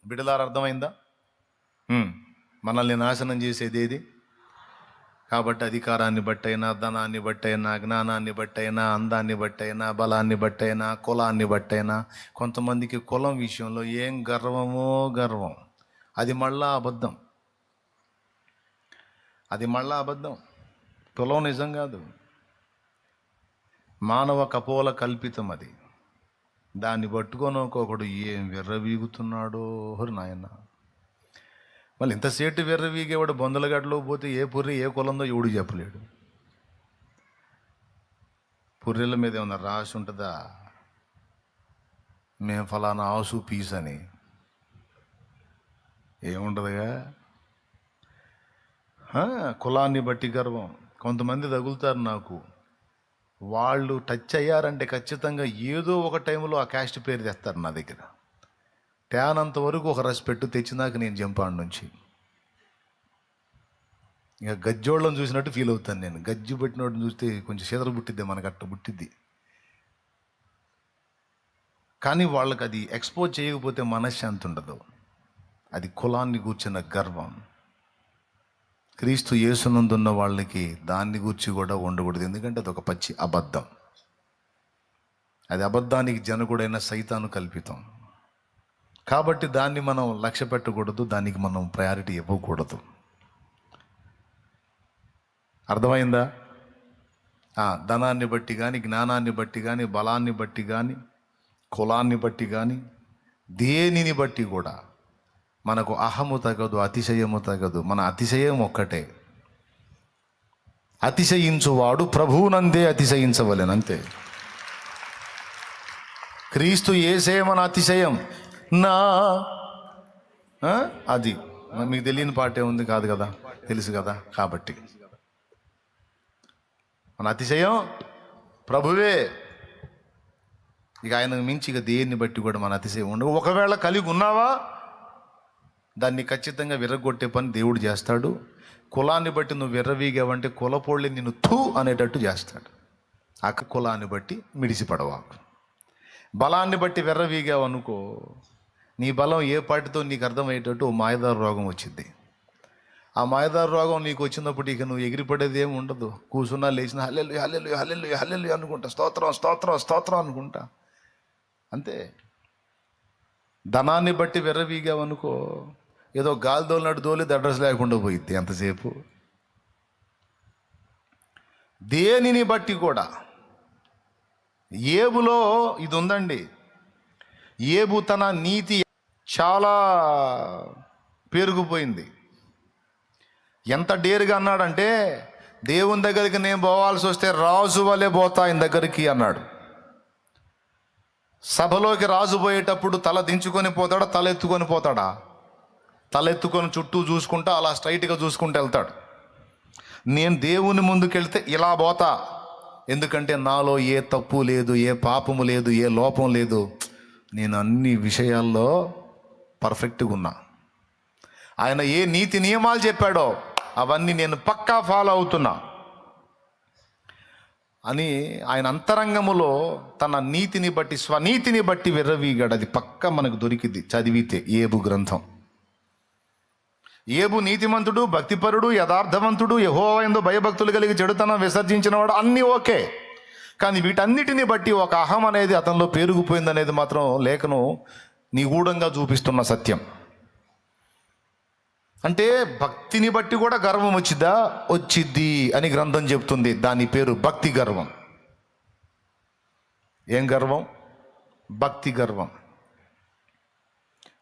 బిడ్డలారా, అర్థమైందా? మనల్ని నాశనం చేసేది ఏది? కాబట్టి అధికారాన్ని బట్టైనా, ధనాన్ని బట్టైనా, జ్ఞానాన్ని బట్టైనా, అందాన్ని బట్టైనా, బలాన్ని బట్టైనా, కులాన్ని బట్టైనా, కొంతమందికి కులం విషయంలో ఏం గర్వమో గర్వం. అది మళ్ళా అబద్ధం. అది మళ్ళా అబద్ధం. కులం నిజం కాదు, మానవ కపోల కల్పితం. అది దాన్ని పట్టుకొని ఒకడు ఏం విర్రవీగుతున్నాడో నాయన. మళ్ళీ ఇంతసేటు విర్రవీగేవాడు బొందలగడ్డలో పోతే ఏ పుర్రి ఏ కులందో ఎవడు చెప్పలేడు. పుర్రెల మీద ఏమన్నా రాసి ఉంటుందా? మేము ఫలానా ఆసు పీస్ అని ఏముంటుందిగా. కులాన్ని బట్టి గర్వం. కొంతమంది తగులుతారు నాకు, వాళ్ళు టచ్ అయ్యారంటే ఖచ్చితంగా ఏదో ఒక టైంలో ఆ క్యాస్ట్ పేరు తెస్తారు నా దగ్గర. తేనంత వరకు ఒక రెస్పెక్ట్ తెచ్చినాక నేను జంపాడు నుంచి. ఇక గజ్జోళ్ళని చూసినట్టు ఫీల్ అవుతాను నేను. గజ్జి పెట్టినోడిని చూస్తే కొంచెం చెదర బుట్టిద్ది, మనకు అట్ట బుట్టిద్ది. కానీ వాళ్ళకి అది ఎక్స్పోజ్ చేయకపోతే మనశ్శాంతి ఉండదు. అది కులాన్ని గూర్చిన గర్వం. క్రీస్తు యేసునందున్న వాళ్ళకి దాన్ని గూర్చి కూడా ఉండకూడదు. ఎందుకంటే అది ఒక పచ్చి అబద్ధం. అది అబద్ధానికి జనకుడైన సైతాను కల్పితం. కాబట్టి దాన్ని మనం లక్ష్య పెట్టకూడదు, దానికి మనం ప్రయారిటీ ఇవ్వకూడదు. అర్థమైందా? ధనాన్ని బట్టి కానీ, జ్ఞానాన్ని బట్టి కానీ, బలాన్ని బట్టి కానీ, కులాన్ని బట్టి కానీ, దేనిని బట్టి కూడా మనకు అహము తగదు, అతిశయము తగదు. మన అతిశయం ఒక్కటే. అతిశయించువాడు ప్రభువునందే అతిశయించవలెను, అంతే. క్రీస్తు యేసే మన అతిశయం. నా అది మీకు తెలియని పాటే ఉంది కాదు కదా, తెలుసు కదా. కాబట్టి మన అతిశయం ప్రభువే. ఇక ఆయనకు మించి ఇక దేన్ని బట్టి కూడా మన అతిశయం ఉండదు. ఒకవేళ కలిగి ఉన్నావా, దాన్ని ఖచ్చితంగా విర్రగొట్టే పని దేవుడు చేస్తాడు. కులాన్ని బట్టి నువ్వు విర్రవీగావంటే కులపోళ్ళి నిన్ను థూ అనేటట్టు చేస్తాడు. ఆ కులాన్ని బట్టి మిడిసిపడవా. బలాన్ని బట్టి విర్రవీగావు అనుకో, నీ బలం ఏ పాటితో నీకు అర్థమయ్యేటట్టు మాయదారు రోగం వచ్చింది. ఆ మాయదారు రోగం నీకు వచ్చినప్పుడు ఇక నువ్వు ఎగిరిపడేది ఏమి ఉండదు. కూర్చున్నా లేచిన హల్లెలూయా హల్లెలూయా హల్లెలూయా హల్లెలూయా అనుకుంటా, స్తోత్రం స్తోత్రం స్తోత్రం అనుకుంటా, అంతే. ధనాన్ని బట్టి విర్రవీగావనుకో, ఏదో గాలి దోలినట్టు దోలి అడ్రస్ లేకుండా పోయిద్ది ఎంతసేపు. దేనిని బట్టి కూడా. ఏబులో ఇది ఉందండి. ఏబు తన నీతి చాలా పెరిగిపోయింది. ఎంత డేరుగా అన్నాడంటే, దేవుని దగ్గరికి నేను పోవాల్సి వస్తే రాజు వలె పోతా ఆయన దగ్గరికి అన్నాడు. సభలోకి రాజు పోయేటప్పుడు తల దించుకొని పోతాడా, తల ఎత్తుకొని పోతాడా? తల ఎత్తుకొని చుట్టూ చూసుకుంటా అలా స్ట్రైట్గా చూసుకుంటూ వెళ్తాడు. నేను దేవుని ముందుకెళ్తే ఇలా పోతా, ఎందుకంటే నాలో ఏ తప్పు లేదు, ఏ పాపము లేదు, ఏ లోపం లేదు. నేను అన్ని విషయాల్లో పర్ఫెక్ట్గా ఉన్నా. ఆయన ఏ నీతి నియమాలు చెప్పాడో అవన్నీ నేను పక్కా ఫాలో అవుతున్నా అని ఆయన అంతరంగములో తన నీతిని బట్టి, స్వనీతిని బట్టి విర్రవీగాడు. అది పక్కా మనకు దొరికింది చదివితే ఏబు గ్రంథం. ఏబు నీతిమంతుడు, భక్తిపరుడు, యథార్థవంతుడు, యెహోవా యందు భయభక్తులు కలిగి చెడుతనం విసర్జించినవాడు, అన్నీ ఓకే. కానీ వీటన్నిటిని బట్టి ఒక అహం అనేది అతనిలో పేరుకుపోయింది అనేది మాత్రం లేఖను నిగూఢంగా చూపిస్తున్న సత్యం. అంటే భక్తిని బట్టి కూడా గర్వం వచ్చిద్దా? వచ్చిద్ది అని గ్రంథం చెప్తుంది. దాని పేరు భక్తి గర్వం. ఏం గర్వం? భక్తి గర్వం.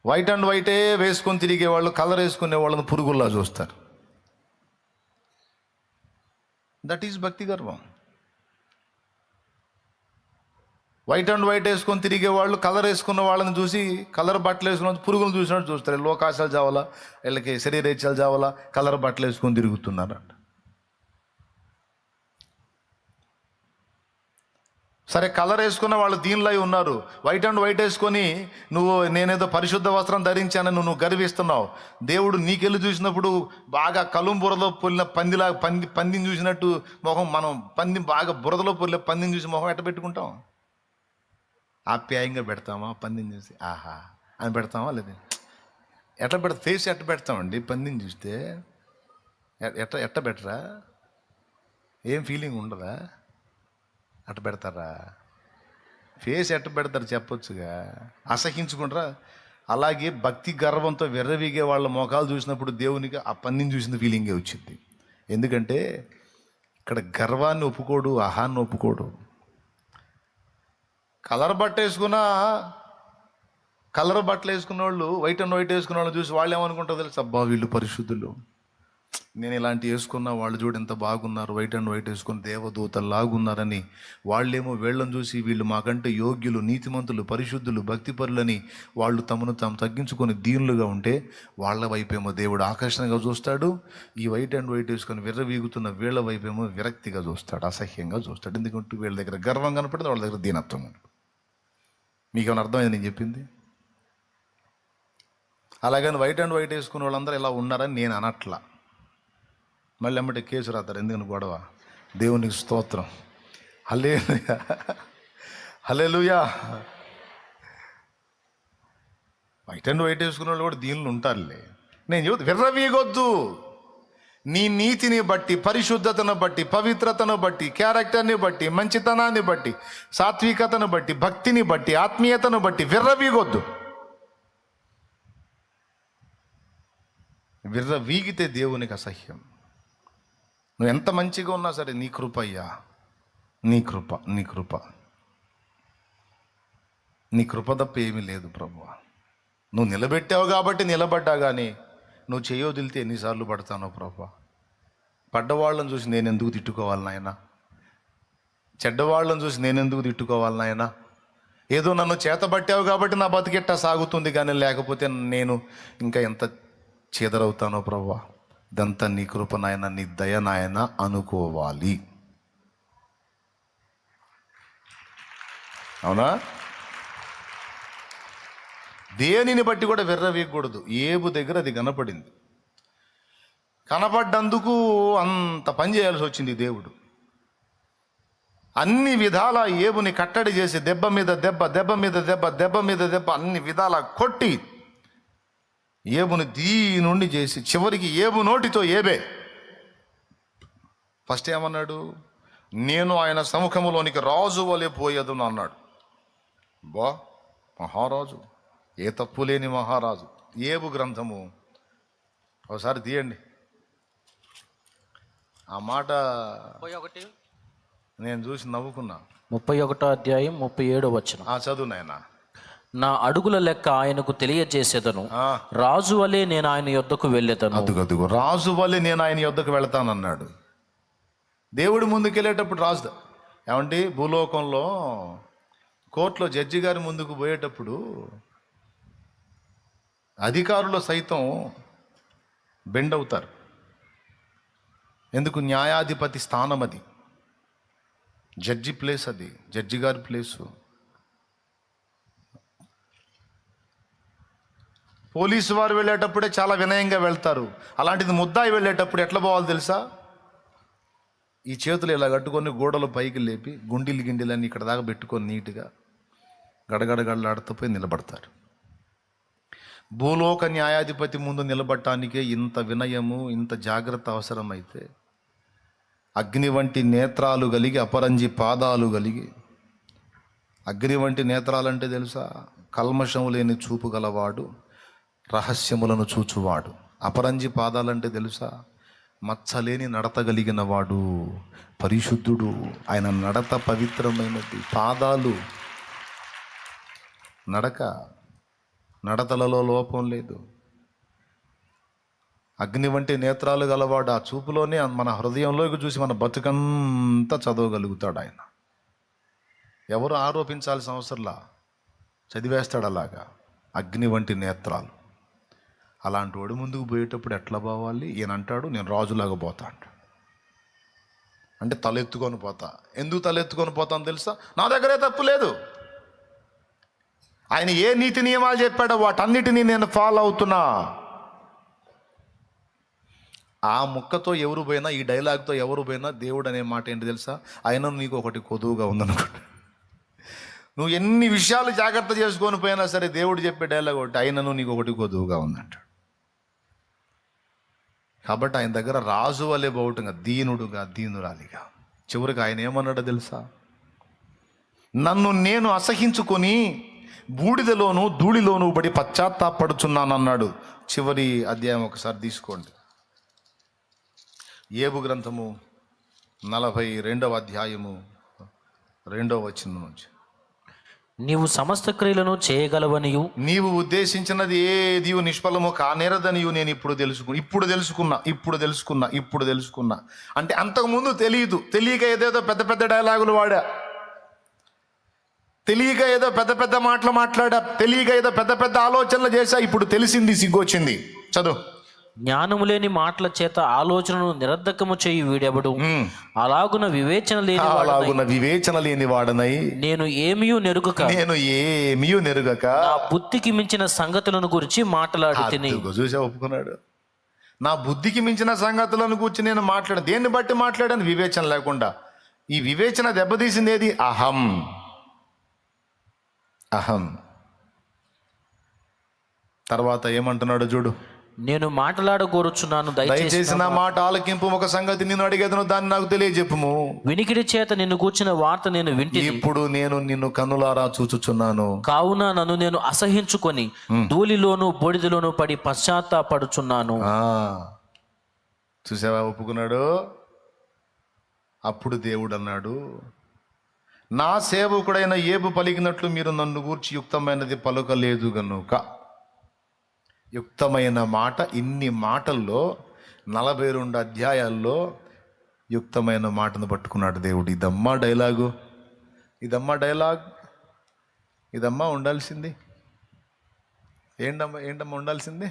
వైట్ అండ్ వైటే వేసుకొని తిరిగే వాళ్ళు కలర్ వేసుకునే వాళ్ళని పురుగుల్లా చూస్తారు. దట్ ఈజ్ భక్తి గర్వం. వైట్ అండ్ వైట్ వేసుకొని తిరిగే వాళ్ళు కలర్ వేసుకున్న వాళ్ళని చూసి, కలర్ బట్టలు వేసుకున్న పురుగులు చూసినట్టు చూస్తారు. లోకాశాలు చావాలా, వీళ్ళకి శరీరేచ్ఛలు చావాలా, కలర్ బట్టలు వేసుకొని తిరుగుతున్నారు అంట. సరే, కలర్ వేసుకున్న వాళ్ళు దీనిలో ఉన్నారు. వైట్ అండ్ వైట్ వేసుకొని నువ్వు నేనేదో పరిశుద్ధ వస్త్రం ధరించానని నువ్వు గర్విస్తున్నావు. దేవుడు నీకెళ్ళి చూసినప్పుడు బాగా కలుం బురదలో పొల్లిన పందిని చూసినట్టు మొహం, మనం పంది బాగా బురదలో పొల్లిన పందిని చూసి మొహం ఎట్ట పెట్టుకుంటాం? ఆప్యాయంగా పెడతామా పందిని చూసి? ఆహా అని పెడతామా? లేదా ఎట్లా ఫేస్ ఎట్ట పెడతామండి పందిని చూస్తే? ఎట్ట బెటరా? ఏం ఫీలింగ్ ఉండదా? అట్ట పెడతారా? ఫేస్ ఎట్ట పెడతారు చెప్పొచ్చుగా, అసహించుకుంటారా? అలాగే భక్తి గర్వంతో విర్రవీగే వాళ్ళ మొఖాలు చూసినప్పుడు దేవునికి ఆ పందిని చూసిన ఫీలింగే వచ్చింది. ఎందుకంటే ఇక్కడ గర్వాన్ని ఒప్పుకోడు, అహాన్ని ఒప్పుకోడు. కలర్ బట్టలు వేసుకున్న వాళ్ళు, వైట్ అండ్ వైట్ వేసుకున్న వాళ్ళు చూసి వాళ్ళు ఏమనుకుంటారో తెలుసు? అబ్బా వీళ్ళు పరిశుద్ధులు, నేను ఇలాంటి వేసుకున్నా వాళ్ళు చూడు ఎంత బాగున్నారు, వైట్ అండ్ వైట్ వేసుకుని దేవదూతల్లాగున్నారని. వాళ్ళేమో వీళ్ళని చూసి వీళ్ళు మాకంటే యోగ్యులు, నీతిమంతులు, పరిశుద్ధులు, భక్తిపరులని వాళ్ళు తమను తాము తగ్గించుకొని దీనులుగా ఉంటే వాళ్ళ వైపేమో దేవుడు ఆకర్షణగా చూస్తాడు. ఈ వైట్ అండ్ వైట్ వేసుకొని విర్రవీగుతున్న వీళ్ళ వైపేమో విరక్తిగా చూస్తాడు, అసహ్యంగా చూస్తాడు. ఎందుకంటే వీళ్ళ దగ్గర గర్వం కనపడింది, వాళ్ళ దగ్గర దీనత్వం కనపడింది. మీకేమైనా అర్థమైంది నేను చెప్పింది? అలాగని వైట్ అండ్ వైట్ వేసుకున్న వాళ్ళందరూ ఇలా ఉన్నారని నేను అనట్లా. మళ్ళీ ఎమ్మటే కేసు రాతారు, ఎందుకని గొడవ? దేవునికి స్తోత్రం, హల్లెలూయా, హల్లెలూయా. వైట్ అండ్ వైట్ వేసుకున్న వాళ్ళు కూడా దీనిలో ఉంటారులే. నేను చెబుతా, విర్రవీగొద్దు. నీ నీతిని బట్టి, పరిశుద్ధతను బట్టి, పవిత్రతను బట్టి, క్యారెక్టర్ని బట్టి, మంచితనాన్ని బట్టి, సాత్వికతను బట్టి, భక్తిని బట్టి, ఆత్మీయతను బట్టి విర్రవీగొద్దు. విర్రవీగితే దేవునికి అసహ్యం. నువ్వు ఎంత మంచిగా ఉన్నా సరే, నీ కృప అయ్యా, నీ కృప, నీ కృప, నీ కృప తప్ప ఏమీ లేదు ప్రభువా. నువ్వు నిలబెట్టావు కాబట్టి నిలబడ్డా, కానీ నువ్వు చేయొదిలితే ఎన్నిసార్లు పడతానో ప్రభువా. పడ్డవాళ్ళని చూసి నేను ఎందుకు తిట్టుకోవాలి నాయనా? చెడ్డవాళ్ళని చూసి నేను ఎందుకు తిట్టుకోవాలి నాయనా? ఏదో నన్ను చేతబట్టావు కాబట్టి నా బతికెట్టా సాగుతుంది, కానీ లేకపోతే నేను ఇంకా ఎంత చేదరవుతానో ప్రభువా. ఇదంతా నీ కృప నాయన, నీ దయ నాయన అనుకోవాలి. అవునా? దేనిని బట్టి కూడా విర్రవీయకూడదు. ఏబు దగ్గర అది కనపడింది. కనపడ్డందుకు అంత పని చేయాల్సి వచ్చింది దేవుడు. అన్ని విధాల ఏబుని కట్టడి చేసి దెబ్బ మీద దెబ్బ, దెబ్బ మీద దెబ్బ, దెబ్బ మీద దెబ్బ, అన్ని విధాల కొట్టి ఏబుని దీనుండి చేసి చివరికి ఏబు నోటితో ఏబే ఫస్ట్ ఏమన్నాడు? నేను ఆయన సముఖంలోనికి రాజు వలె పోయేదును అన్నాడు. బా, మహారాజు, ఏ తప్పు లేని మహారాజు. ఏబు గ్రంథము ఒకసారి తీయండి. ఆ మాట నేను చూసి నవ్వుకున్నా. 31వ అధ్యాయం 37వ వచనం. చదువు నాయనా. నా అడుగుల లెక్క ఆయనకు తెలియజేసేదను, రాజు వలె నేను ఆయన యొద్దకు వెళ్ళేదను. అదుగదుగు, రాజు వలె నేను ఆయన యొద్దకు వెళతానన్నాడు. దేవుడు ముందుకెళ్ళేటప్పుడు రాజు ఏమంటే, భూలోకంలో కోర్టులో జడ్జి గారి ముందుకు పోయేటప్పుడు అధికారులు సైతం బెండ్ అవుతారు. ఎందుకు? న్యాయాధిపతి స్థానం అది, జడ్జి ప్లేస్, అది జడ్జి గారి ప్లేసు. పోలీసు వారు వెళ్ళేటప్పుడే చాలా వినయంగా వెళ్తారు. అలాంటిది ముద్దాయి వెళ్ళేటప్పుడు ఎట్లా పోవాలి తెలుసా? ఈ చేతులు ఇలా కట్టుకొని గోడలు పైకి లేపి గుండీలు గిండీలన్నీ ఇక్కడ దాకా పెట్టుకొని నీట్గా గడగడగడలాడుతూ పోయి నిలబడతారు. భూలోక న్యాయాధిపతి ముందు నిలబడటానికే ఇంత వినయము, ఇంత జాగ్రత్త అవసరమైతే, అగ్ని వంటి నేత్రాలు కలిగి, అపరంజి పాదాలు కలిగి. అగ్ని వంటి నేత్రాలంటే తెలుసా? కల్మషము లేని చూపు గలవాడు, రహస్యములను చూచువాడు. అపరంజి పాదాలంటే తెలుసా? మచ్చలేని నడత కలిగిన వాడు, పరిశుద్ధుడు. ఆయన నడత పవిత్రమైనది. పాదాలు, నడతలలో లోపం లేదు. అగ్ని వంటి నేత్రాలు గలవాడు. ఆ చూపులోనే మన హృదయంలోకి చూసి మన బతుకంతా చదవగలుగుతాడు ఆయన. ఎవరు ఆరోపించాల్సిన అవసరంలా, చదివేస్తాడు అలాగా. అగ్ని వంటి నేత్రాలు. అలాంటి వాడు ముందుకు పోయేటప్పుడు ఎట్లా పోవాలి? ఈయన అంటాడు, నేను రాజులాగా పోతా అంటాడు. అంటే తలెత్తుకొని పోతా. ఎందుకు తలెత్తుకొని పోతాను తెలుసా? నా దగ్గరే తప్పు లేదు. ఆయన ఏ నీతి నియమాలు చెప్పాడో వాటన్నిటినీ నేను ఫాలో అవుతున్నా. ఆ ముక్కతో ఎవరు పోయినా, ఈ డైలాగ్తో ఎవరు పోయినా దేవుడు అనే మాట ఏంటి తెలుసా? ఆయన నీకు ఒకటి కొదువుగా ఉందనుకోండి. నువ్వు ఎన్ని విషయాలు జాగ్రత్త చేసుకొని పోయినా సరే దేవుడు చెప్పే డైలాగ్ ఒకటి, అయినను నీకు ఒకటి కొద్దువుగా ఉందంటాడు. కాబట్టి ఆయన దగ్గర రాజు వలె బౌటంగా, దీనుడుగా, దీనురాలిగా, చివరికి ఆయన ఏమన్నాడో తెలుసా? నన్ను నేను అసహించుకొని బూడిదలోను ధూళిలోను పడి పశ్చాత్తాపడుచున్నానన్నాడు. చివరి అధ్యాయం ఒకసారి తీసుకోండి. యోబు గ్రంథము 42వ అధ్యాయము 2వ వచనం నుంచి. నీవు సమస్త క్రియలను చేయగలవనియు, నీవు ఉద్దేశించినది ఏది నిష్ఫలము కానేరదనియు నేను ఇప్పుడు తెలుసుకున్నా. అంటే అంతకుముందు తెలియక ఏదేదో పెద్ద పెద్ద డైలాగులు వాడా, తెలియక ఏదో పెద్ద పెద్ద మాటలు మాట్లాడా, తెలియక ఏదో పెద్ద పెద్ద ఆలోచనలు చేశా. ఇప్పుడు తెలిసింది, సిగ్గొచ్చింది. చదువు. జ్ఞానము లేని మాటల చేత ఆలోచనను నిరర్ధకము చేయి వీడెవడు, అలాగున వివేచన లేని వాడనై నేను ఏమీయూ నెరుగక నా బుద్ధికి మించిన సంగతులను గురించి మాట్లాడి తిని. చూసా, ఒప్పుకున్నాడు. నా బుద్ధికి మించిన సంగతులను గురించి నేను మాట్లాడాను. దేన్ని బట్టి మాట్లాడాను? వివేచన లేకుండా. ఈ వివేచన దెబ్బతీసింది ఏది? అహం. తర్వాత ఏమంటున్నాడు చూడు. నేను మాట్లాడగోరుచున్నాను, దయచేసి నా మాట ఆలకింపు. ఒక సంగతి నిన్ను అడిగేదను, దాన్ని నాకు తెలియజెప్పుము. వినికిడి చేత నిన్ను కూర్చిన వార్త నేను వింటిని, ఇప్పుడు నేను నిన్ను కన్నులారా చూచుచున్నాను. కావున నన్ను నేను అసహించుకొని ధూళిలోను బొడిదలోను పడి పశ్చాత్తాపడుచున్నాను. చూసావా, ఒప్పుకున్నాడు. అప్పుడు దేవుడు అన్నాడు, నా సేవకుడైన యోబు పలికినట్లు మీరు నన్ను గూర్చి యుక్తమైనది పలుకలేదు గనుక. యుక్తమైన మాట, ఇన్ని మాటల్లో 42 అధ్యాయాల్లో యుక్తమైన మాటను పట్టుకున్నాడు దేవుడు. ఇదమ్మా డైలాగ్, ఇదమ్మా ఉండాల్సింది. ఏంటమ్మా ఉండాల్సింది?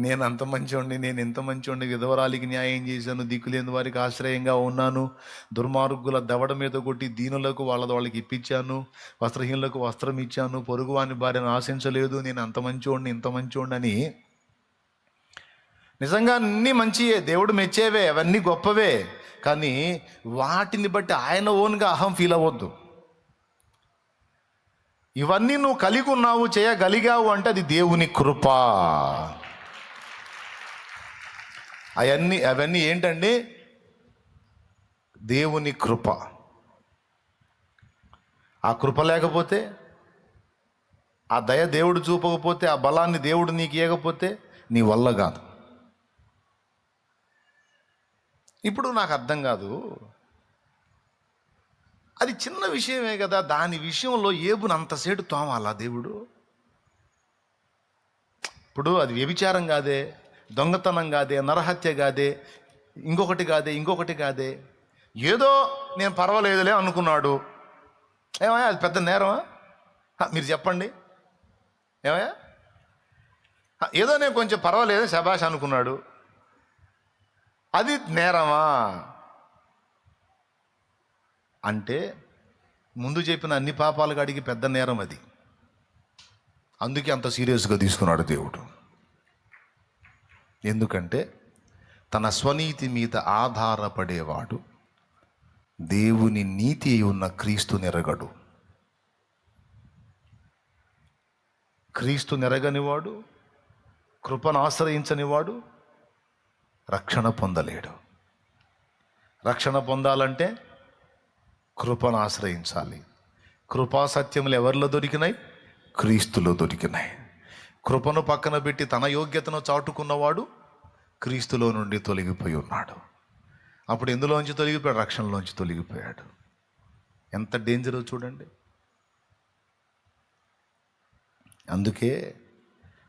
నేను అంత మంచివాడిని, నేను ఎంత మంచివాడిని, విధవరాలికి న్యాయం చేశాను, దిక్కులేని వారికి ఆశ్రయంగా ఉన్నాను, దుర్మార్గుల దవడ మీద కొట్టి దీనులకు వాళ్ళకి ఇప్పించాను, వస్త్రహీనులకు వస్త్రం ఇచ్చాను, పొరుగువాని భార్యను ఆశించలేదు, నేను అంత మంచివాడిని, ఇంత మంచివాడిని అని. నిజంగా అన్నీ మంచియే, దేవుడు మెచ్చేవే, అవన్నీ గొప్పవే. కానీ వాటిని బట్టి ఆయన ఓన్గా అహం ఫీల్ అవ్వద్దు. ఇవన్నీ నువ్వు కలిగి ఉన్నావు, చేయగలిగావు అంటే అది దేవుని కృప. అవన్నీ ఏంటండి? దేవుని కృప. ఆ కృప లేకపోతే, ఆ దయ దేవుడు చూపకపోతే, ఆ బలాన్ని దేవుడు నీకు ఇవ్వకపోతే నీ వల్ల కాదు. ఇప్పుడు నాకు అర్థం కాదు, అది చిన్న విషయమే కదా, దాని విషయంలో యోబును అంతసేటు తోమాలా దేవుడు? ఇప్పుడు అది వ్యభిచారం కాదే, దొంగతనం కాదే, నరహత్య కాదే, ఇంకొకటి కాదే, ఏదో నేను పర్వాలేదులే అనుకున్నాడు. ఏమయ్యా అది పెద్ద నేరమా? మీరు చెప్పండి. ఏమయ్యా, ఏదో నేను కొంచెం పర్వాలేదు శబాష్ అనుకున్నాడు, అది నేరమా? అంటే ముందు చెప్పిన అన్ని పాపాలకు అడిగి పెద్ద నేరం అది. అందుకే అంత సీరియస్గా తీసుకున్నాడు దేవుడు. ఎందుకంటే తన స్వనీతి మీద ఆధారపడేవాడు దేవుని నీతి ఉన్న క్రీస్తు నెరగడు. క్రీస్తు నెరగనివాడు, కృపను ఆశ్రయించనివాడు రక్షణ పొందలేడు. రక్షణ పొందాలంటే కృపను ఆశ్రయించాలి. కృపా సత్యములు ఎవరిలో దొరికినాయి? క్రీస్తులో దొరికినాయి. కృపను పక్కన పెట్టి తన యోగ్యతను చాటుకున్నవాడు క్రీస్తులో నుండి తొలగిపోయి ఉన్నాడు. అప్పుడు ఎందులోంచి తొలగిపోయాడు? రక్షణలోంచి తొలగిపోయాడు. ఎంత డేంజరో చూడండి. అందుకే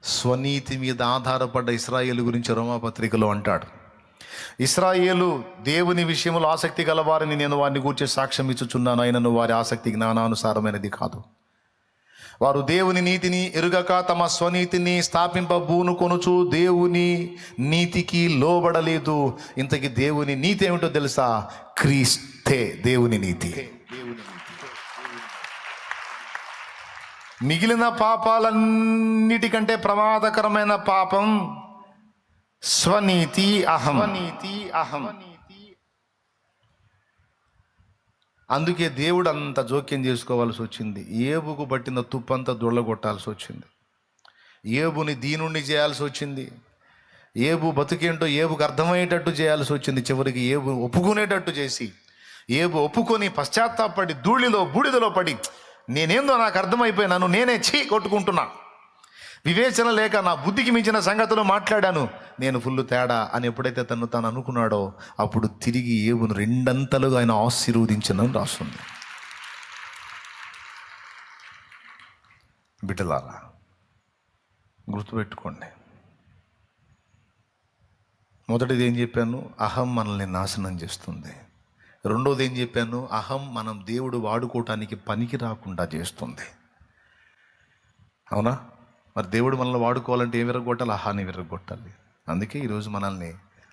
స్వనీతి మీద ఆధారపడ్డ ఇశ్రాయేలు గురించి రోమాపత్రికలో అంటాడు, ఇశ్రాయేలు దేవుని విషయంలో ఆసక్తి గలవారని నేను వారిని గూర్చి సాక్ష్యం ఇచ్చుచున్నాను, అయినను వారి ఆసక్తి జ్ఞానానుసారమైనది కాదు. వారు దేవుని నీతిని ఎరుగక తమ స్వనీతిని స్థాపింపబూనుకొనుచు దేవుని నీతికి లోబడలేదు. ఇంతకీ దేవుని నీతి ఏమిటో తెలుసా? క్రీస్తే దేవుని నీతి. మిగిలిన పాపాలన్నిటికంటే ప్రమాదకరమైన పాపం స్వనీతి, అహం. అందుకే దేవుడు అంత జోక్యం చేసుకోవాల్సి వచ్చింది. ఏబుకు పట్టిన తుప్పంతా దొళ్ళగొట్టాల్సి వచ్చింది. ఏబుని దీనుణ్ణి చేయాల్సి వచ్చింది. ఏబు బతుకేంటో ఏబుకు అర్థమయ్యేటట్టు చేయాల్సి వచ్చింది. చివరికి ఏబు ఒప్పుకునేటట్టు చేసి, ఏబు ఒప్పుకొని పశ్చాత్తాపడి బూడిదలో పడి నేనేందో నాకు అర్థమైపోయినాను, నేనే కొట్టుకుంటున్నా, వివేచన లేక నా బుద్ధికి మించిన సంగతులు మాట్లాడాను, నేను ఫుల్ తేడా అని ఎప్పుడైతే తాను అనుకున్నాడో అప్పుడు తిరిగి ఏబును రెండంతలుగా ఆయన ఆశీర్వదించనని రాస్తుంది. బిడ్డలారా గుర్తుపెట్టుకోండి, మొదటిది ఏం చెప్పాను? అహం మనల్ని నాశనం చేస్తుంది. రెండోది ఏం చెప్పాను? అహం మనం దేవుడు వాడుకోవటానికి పనికి రాకుండా చేస్తుంది. అవునా? మరి దేవుడు మనల్ని వాడుకోవాలంటే ఏం విరగొట్టాలి? అహాన్ని విరగొట్టాలి. అందుకే ఈరోజు మనల్ని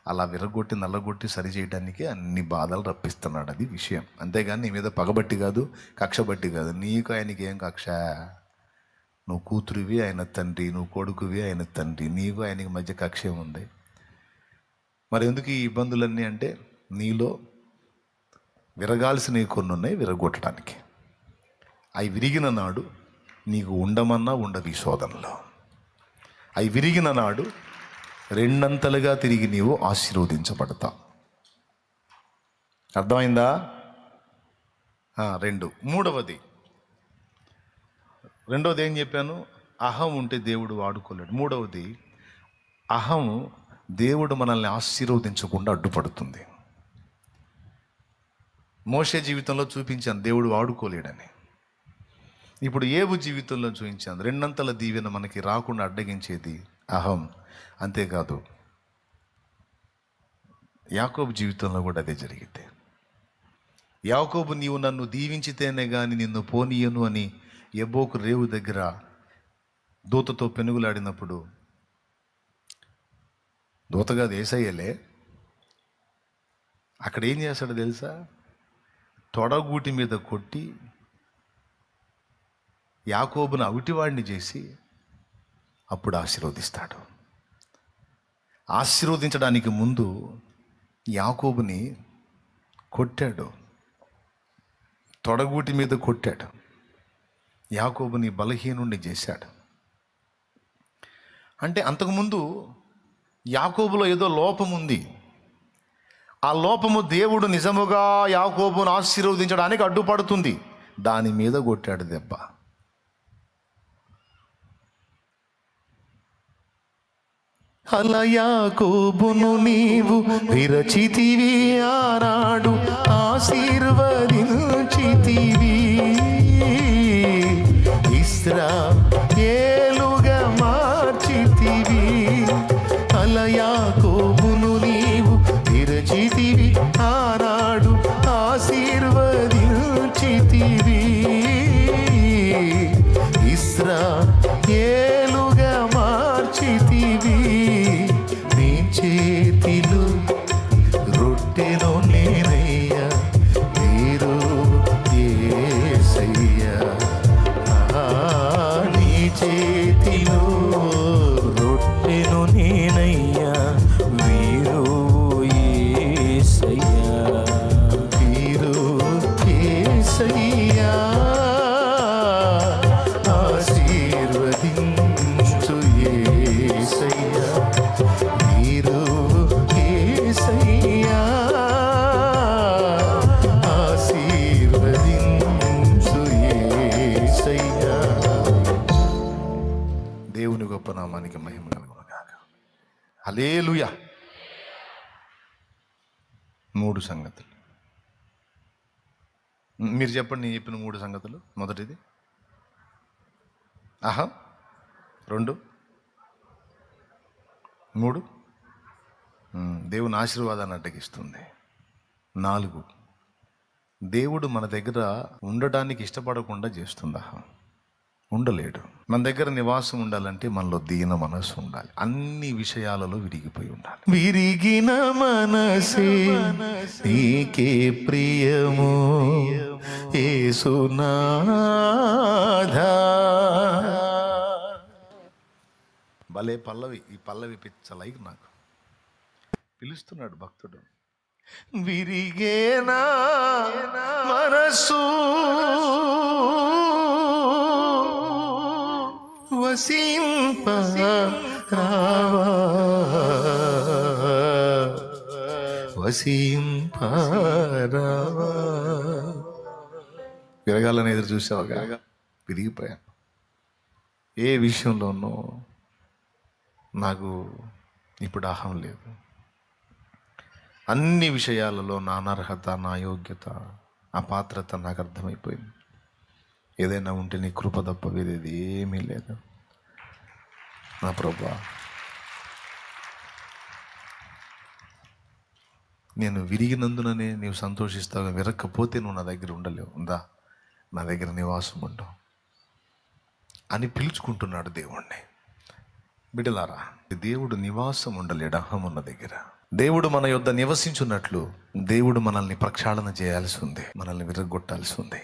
అలా విరగొట్టి నల్లగొట్టి సరి చేయడానికి అన్ని బాధలు రప్పిస్తున్నాడు. అది విషయం. అంతేగాని నీ మీద పగబట్టి కాదు, కక్ష బట్టి కాదు. నీకు ఆయనకి ఏం కక్ష? నువ్వు కూతురివి, ఆయన తండ్రి, నువ్వు కొడుకువి, ఆయన తండ్రి. నీకు ఆయనకి మధ్య కక్ష ఏముంది? మరి ఎందుకు ఈ ఇబ్బందులన్నీ అంటే నీలో విరగాల్సినవి కొన్ని ఉన్నాయి, విరగొట్టడానికి. అవి విరిగిన నాడు నీకు ఉండమన్నా ఉండదు ఈ శోధనలో. అవి విరిగిన నాడు రెండంతలుగా తిరిగి నీవు ఆశీర్వదించబడతావు. అర్థమైందా? రెండవది ఏం చెప్పాను? అహం ఉంటే దేవుడు వాడుకోలేడు. మూడవది, అహం దేవుడు మనల్ని ఆశీర్వదించకుండా అడ్డుపడుతుంది. మోషే జీవితంలో చూపించాను దేవుడు వాడుకోలేడని. ఇప్పుడు ఏబు జీవితంలో చూపించాను రెండంతల దీవెన మనకి రాకుండా అడ్డగించేది అహం. అంతేకాదు యాకోబు జీవితంలో కూడా అదే జరిగితే. యాకోబు నీవు నన్ను దీవించితేనే కానీ నిన్ను పోనీయను అని యబ్బోకు రేవు దగ్గర దూతతో పెనుగులాడినప్పుడు, దూతగా యేసయ్యలే, అక్కడ ఏం చేస్తాడో తెలుసా? తొడగూటి మీద కొట్టి యాకోబును అవిటివాడిని చేసి అప్పుడు ఆశీర్వదిస్తాడు. ఆశీర్వదించడానికి ముందు యాకోబుని కొట్టాడు, తొడగూటి మీద కొట్టాడు, యాకోబుని బలహీనుణ్ణి చేశాడు. అంటే అంతకుముందు యాకోబులో ఏదో లోపం ఉంది. ఆ లోపము దేవుడు నిజముగా యాకోబును ఆశీర్వదించడానికి అడ్డుపడుతుంది. దాని మీద కొట్టాడు దెబ్బ. అలా యాకోబును నీవు విరచితివి, ఆనాడు ఆశీర్వదించితివి, ఇశ్రాయేలుగా మార్చితివి. అలా యాకోబును నీవు విరచితివి, ఆనాడు ఆశీర్వదించితివి, ఇశ్రాయేలుగా మార్చితివి. నీ చేతిలో రొట్టెలో నేనయ్యా, మీరు యేసయ్యా. నీ చేతిలో రొట్టెలో నేనయ్యా, వీరు యేసయ్యా, వీరు యేసయ్యా. ఆశీర్వదించు యేసయ్యా, వీరు యేసయ్యా. ఆశీర్వదించు యేసయ్యా. దేవుని గొప్ప నామానికి మహిమ కలుగును గాక. హల్లెలూయా. 3 సంగతులు మీరు చెప్పండి. నేను చెప్పిన 3 సంగతులు. మొదటిది అహం, 2, 3 దేవుని ఆశీర్వాదాన్ని అడ్డగిస్తుంది. 4 దేవుడు మన దగ్గర ఉండటానికి ఇష్టపడకుండా చేస్తుంది అహం. ఉండలేడు. మన దగ్గర నివాసం ఉండాలంటే మనలో దీన మనసు ఉండాలి. అన్ని విషయాలలో విరిగిపోయి ఉండాలి. విరిగిన మనసే నీకే ప్రియము యేసునాథా. భలే పల్లవి. ఈ పల్లవి పిచ్చలైక్ నాకు పిలుస్తున్నాడు భక్తుడు. విరిగేనా మనసు వసింప రావా వసింప రావా. విరగాలని ఎదురు చూసావుగా, విరిగిపోయాను. ఏ విషయంలోనూ నాకు ఇప్పుడు అహం లేదు. అన్ని విషయాలలో నా అనర్హత, నా యోగ్యత, అపాత్రత నాకు అర్థమైపోయింది. ఏదైనా ఉంటే నీ కృప తప్ప వేరేది ఏమీ లేదు నా ప్రభువా. నేను విరిగినందుననే నీవు సంతోషిస్తావు, విరక్కపోతే నువ్వు నా దగ్గర ఉండలేవు. ఉందా, నా దగ్గర నివాసం ఉండు అని పిలుచుకుంటున్నాడు దేవుణ్ణి. బిడ్డలారా, దేవుడు నివాసం ఉండలేడు అహం ఉన్న దగ్గర. దేవుడు మన యొద్ద నివసించున్నట్లు దేవుడు మనల్ని ప్రక్షాళన చేయాల్సి ఉంది, మనల్ని విరగొట్టాల్సి ఉంది.